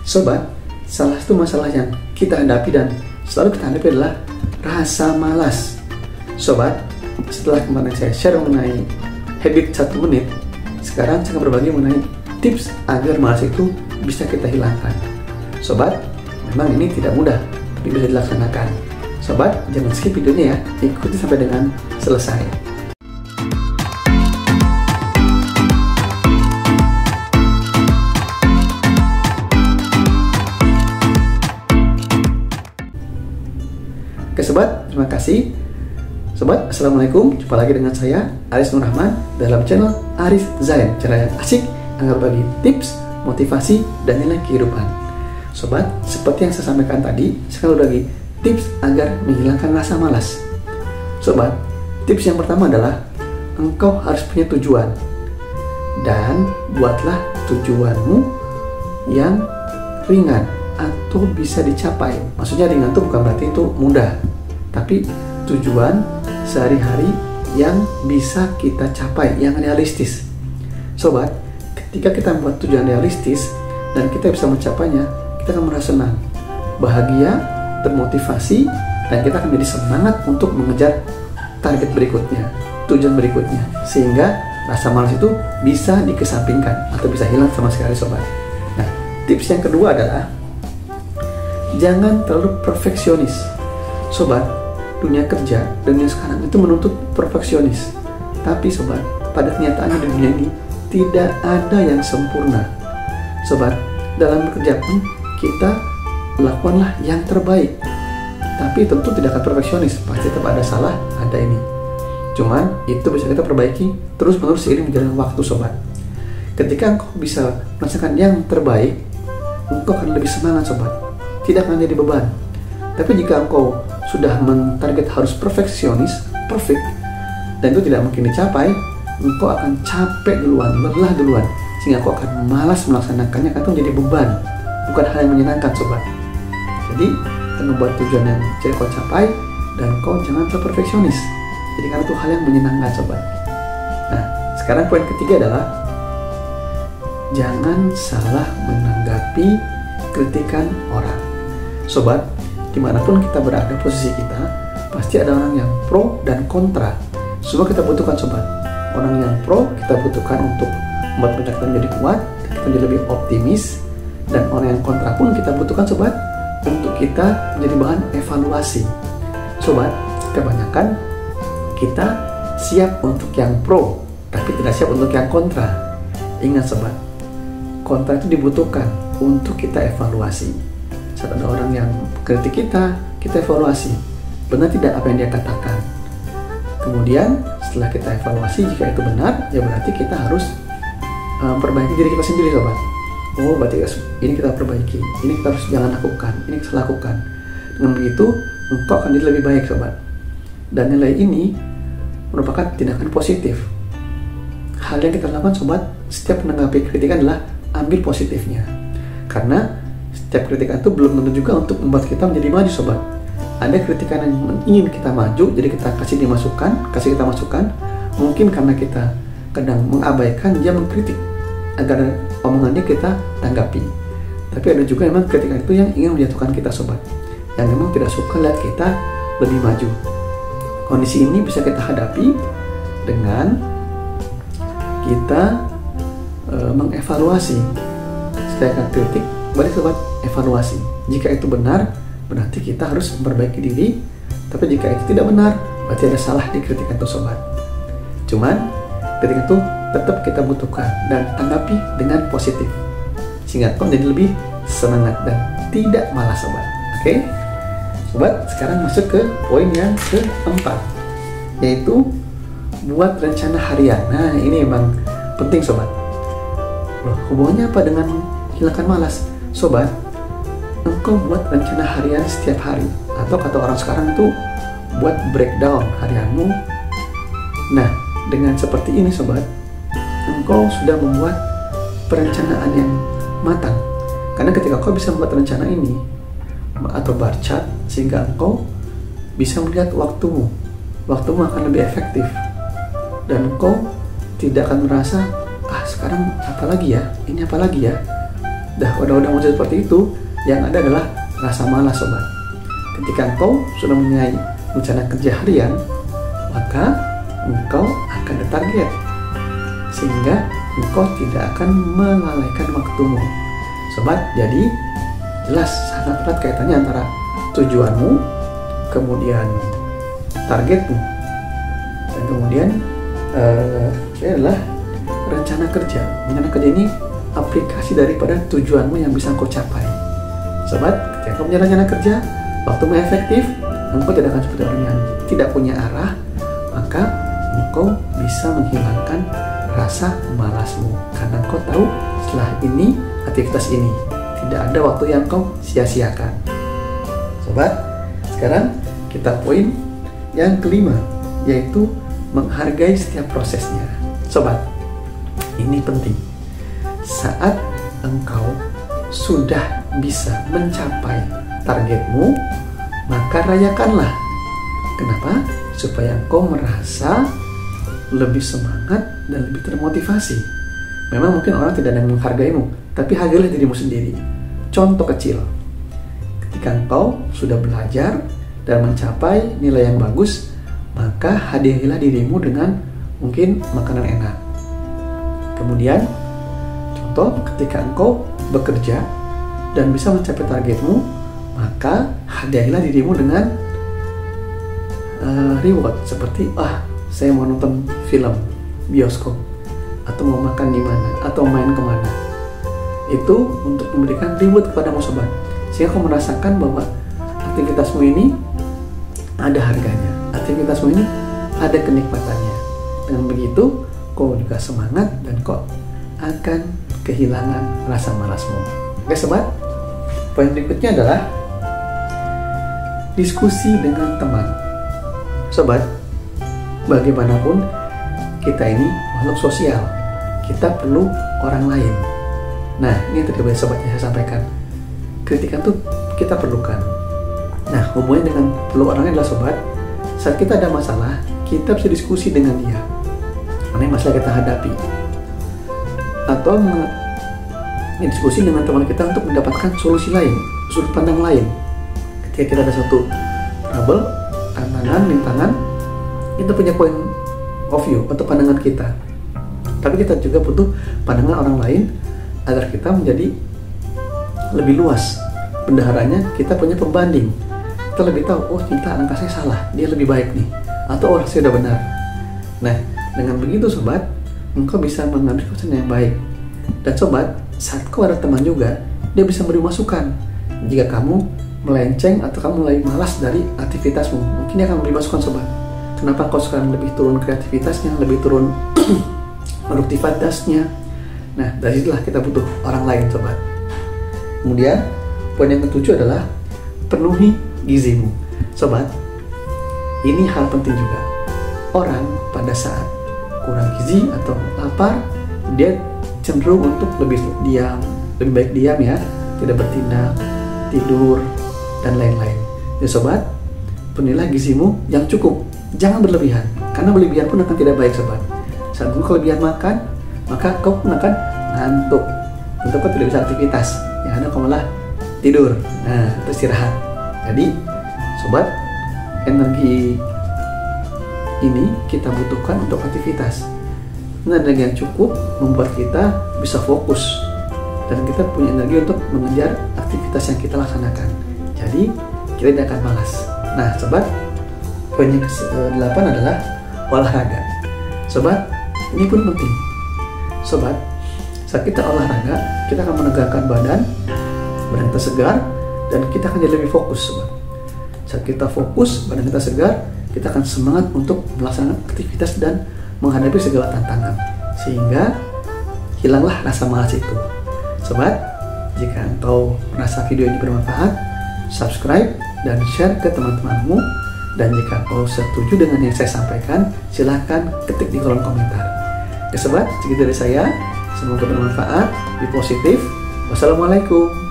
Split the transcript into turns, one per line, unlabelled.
Sobat, salah satu masalah yang kita hadapi dan selalu kita hadapi adalah rasa malas. Sobat, setelah kemarin saya share mengenai habit 1 menit, sekarang saya akan berbagi mengenai tips agar malas itu bisa kita hilangkan. Sobat, memang ini tidak mudah, tapi bisa dilaksanakan. Sobat, jangan skip videonya ya, ikuti sampai dengan selesai. Oke sobat, terima kasih. Sobat, assalamualaikum. Jumpa lagi dengan saya, Aris Nur Rahman, dalam channel Aris Zain. Cara yang asik agar bagi tips, motivasi, dan nilai kehidupan. Sobat, seperti yang saya sampaikan tadi, saya akan berbagi tips agar menghilangkan rasa malas. Sobat, tips yang pertama adalah engkau harus punya tujuan. Dan buatlah tujuanmu yang ringan atau bisa dicapai. Maksudnya ringan itu bukan berarti itu mudah, tapi tujuan sehari-hari yang bisa kita capai, yang realistis. Sobat, ketika kita membuat tujuan realistis dan kita bisa mencapainya, kita akan merasa senang, bahagia, termotivasi, dan kita akan jadi semangat untuk mengejar target berikutnya, tujuan berikutnya, sehingga rasa malas itu bisa dikesampingkan atau bisa hilang sama sekali sobat. Nah, tips yang kedua adalah jangan terlalu perfeksionis. Sobat, dunia kerja, dunia sekarang itu menuntut perfeksionis. Tapi sobat, pada kenyataannya di dunia ini tidak ada yang sempurna. Sobat, dalam bekerja pun kita lakukanlah yang terbaik. Tapi tentu tidak akan perfeksionis, pasti tetap ada salah, ada ini. Cuman itu bisa kita perbaiki terus-menerus seiring berjalannya waktu sobat. Ketika engkau bisa merasakan yang terbaik, engkau akan lebih semangat sobat, tidak akan jadi beban. Tapi jika engkau sudah mentarget harus perfeksionis, perfect, dan itu tidak mungkin dicapai, engkau akan capek duluan, lelah duluan, sehingga engkau akan malas melaksanakannya, karena itu menjadi beban, bukan hal yang menyenangkan sobat. Jadi, membuat tujuan yang bisa kau capai, dan kau jangan terlalu perfeksionis. Jadi karena itu hal yang menyenangkan sobat. Nah, sekarang poin ketiga adalah jangan salah menanggapi kritikan orang. Sobat, dimanapun kita berada posisi kita, pasti ada orang yang pro dan kontra. Semua kita butuhkan sobat. Orang yang pro kita butuhkan untuk membuat kita menjadi kuat, kita menjadi lebih optimis. Dan orang yang kontra pun kita butuhkan sobat, untuk kita menjadi bahan evaluasi. Sobat, kebanyakan kita siap untuk yang pro, tapi tidak siap untuk yang kontra. Ingat sobat, kontra itu dibutuhkan untuk kita evaluasi. Saat ada orang yang kritik kita evaluasi, benar tidak apa yang dia katakan. Kemudian setelah kita evaluasi, jika itu benar, ya berarti kita harus perbaiki diri kita sendiri sobat. Oh, berarti ini kita perbaiki, ini kita harus jangan lakukan, ini kita lakukan. Dengan begitu, engkau akan jadi lebih baik sobat. Dan nilai ini merupakan tindakan positif. Hal yang kita lakukan sobat, setiap menanggapi kritikan adalah ambil positifnya. Karena setiap kritikan itu belum tentu juga untuk membuat kita menjadi maju sobat. Ada kritikan yang ingin kita maju, jadi kita kasih kita masukan. Mungkin karena kita kadang mengabaikan, dia mengkritik agar omongannya kita tanggapi. Tapi ada juga memang kritikan itu yang ingin menjatuhkan kita sobat, yang memang tidak suka lihat kita lebih maju. Kondisi ini bisa kita hadapi dengan kita mengevaluasi. Setelah kritik, balik sobat, evaluasi. Jika itu benar, berarti kita harus memperbaiki diri. Tapi jika itu tidak benar, berarti ada salah di kritikan itu sobat. Cuman kritikan itu tetap kita butuhkan dan tanggapi dengan positif, sehingga kau menjadi lebih semangat dan tidak malas sobat. Oke? Sobat, sekarang masuk ke poin yang keempat, yaitu buat rencana harian. Nah, ini memang penting sobat. Loh, hubungannya apa dengan hilangkan malas? Sobat, engkau buat rencana harian setiap hari, atau kata orang sekarang itu buat breakdown harianmu. Nah, dengan seperti ini sobat, engkau sudah membuat perencanaan yang matang. Karena ketika kau bisa membuat rencana ini atau bar chart, sehingga engkau bisa melihat waktumu akan lebih efektif, dan engkau tidak akan merasa sekarang apa lagi ya, ini apa lagi ya. udah muncul seperti itu, yang ada adalah rasa malas sobat. Ketika engkau sudah mempunyai rencana kerja harian, maka engkau akan ada target, sehingga engkau tidak akan melalaikan waktumu sobat. Jadi jelas sangat erat kaitannya antara tujuanmu, kemudian targetmu, dan kemudian ini adalah rencana kerja. Rencana kerja ini aplikasi daripada tujuanmu yang bisa engkau capai. Sobat, ketika engkau punya rencana kerja, waktumu efektif, engkau tidak akan seperti orang yang tidak punya arah, maka engkau bisa menghilangkan rasa malasmu, karena engkau tahu setelah ini aktivitas ini tidak ada waktu yang engkau sia-siakan. Sobat, sekarang kita poin yang kelima, yaitu menghargai setiap prosesnya. Sobat, ini penting. Saat engkau sudah bisa mencapai targetmu, maka rayakanlah. Kenapa? Supaya engkau merasa lebih semangat dan lebih termotivasi. Memang mungkin orang tidak ada yang menghargaimu, tapi hargailah dirimu sendiri. Contoh kecil, ketika engkau sudah belajar dan mencapai nilai yang bagus, maka hadiahilah dirimu dengan mungkin makanan enak. Kemudian, contoh ketika engkau bekerja dan bisa mencapai targetmu, maka hadiahilah dirimu dengan reward seperti saya mau nonton film bioskop, atau mau makan di mana, atau main kemana. Itu untuk memberikan reward kepadamu sobat, sehingga kau merasakan bahwa aktivitasmu ini ada harganya, aktivitasmu ini ada kenikmatannya. Dengan begitu kau juga semangat dan kau akan kehilangan rasa malasmu. Oke sobat, poin berikutnya adalah diskusi dengan teman. Sobat, bagaimanapun kita ini makhluk sosial, kita perlu orang lain. Nah, ini tadi sobat yang saya sampaikan, kritikan tuh kita perlukan. Nah, hubungannya dengan perlu orang lain adalah sobat, saat kita ada masalah, kita bisa diskusi dengan dia mana yang masalah kita hadapi, atau diskusi dengan teman kita untuk mendapatkan solusi lain, sudut pandang lain. Ketika kita ada satu trouble, tantangan, rintangan, kita punya point of view atau pandangan kita, tapi kita juga butuh pandangan orang lain agar kita menjadi lebih luas bendaharanya. Kita punya pembanding, kita lebih tahu, oh ternyata angka saya salah, dia lebih baik nih, atau saya sudah benar. Nah, dengan begitu sobat, engkau bisa mengambil keputusan yang baik. Dan sobat, saat kau ada teman juga, dia bisa beri masukan. Jika kamu melenceng atau kamu mulai malas dari aktivitasmu, mungkin dia akan beri masukan sobat. Kenapa kau sekarang lebih turun kreativitasnya, lebih turun produktivitasnya? Nah, dari situlah kita butuh orang lain sobat. Kemudian, poin yang ketujuh adalah penuhi gizimu. Sobat, ini hal penting juga. Orang pada saat kurang gizi atau lapar, dia cenderung untuk lebih diam, lebih baik diam ya, tidak bertindak, tidur, dan lain-lain. Ya sobat, penuhilah gizimu yang cukup, jangan berlebihan, karena berlebihan pun akan tidak baik sobat. Saat kau kelebihan makan, maka kau pun akan ngantuk, tentu kau tidak bisa aktivitas, yang ada kau malah tidur, nah itu istirahat. Jadi sobat, energi ini kita butuhkan untuk aktivitas. Energi yang cukup membuat kita bisa fokus dan kita punya energi untuk mengejar aktivitas yang kita laksanakan. Jadi kita tidak akan malas. Nah sobat, poin yang ke-8 adalah olahraga. Sobat, ini pun penting. Sobat, saat kita olahraga, kita akan menegakkan badan kita segar, dan kita akan jadi lebih fokus sobat. Saat kita fokus, badan kita segar, kita akan semangat untuk melaksanakan aktivitas dan menghadapi segala tantangan, sehingga hilanglah rasa malas itu. Sobat, jika engkau merasa video ini bermanfaat, subscribe dan share ke teman-temanmu. Dan jika engkau setuju dengan yang saya sampaikan, silahkan ketik di kolom komentar. Ya sobat, segitu dari saya. Semoga bermanfaat, be positif. Wassalamualaikum.